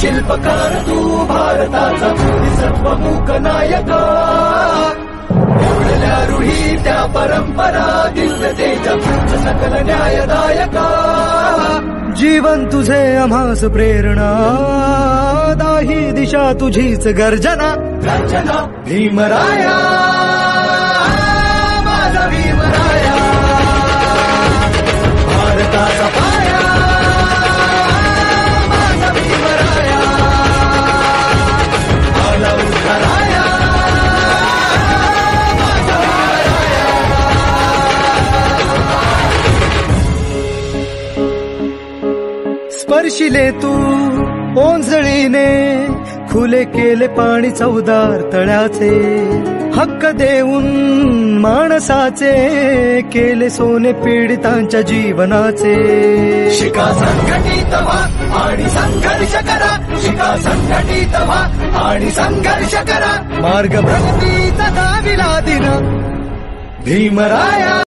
शिल्पकार तू भारताचा सर्वमुख नायक एवढल्या रूढी त्या परंपरा दिव्य तेज सकल न्यायदायक जीवन तुझे आम्हास प्रेरणा दाही दिशा तुझीच गर्जना गर्जना भीमराया माझा भीमराया भारताचा पाया माझा भीमराया आला उद्धाराया माझा भीमराया स्पर्शिले तू ओंजळीने खुले केले पाणी चौदार तळ्याचे हक्क देऊन माणसाचे केले सोने पीडितांच्या जीवनाचे शिका संघटित व्हा आणि संघर्ष करा शिका संघटित व्हा आणि संघर्ष करा मार्ग प्रगतीचा दाविला दिन भीमराया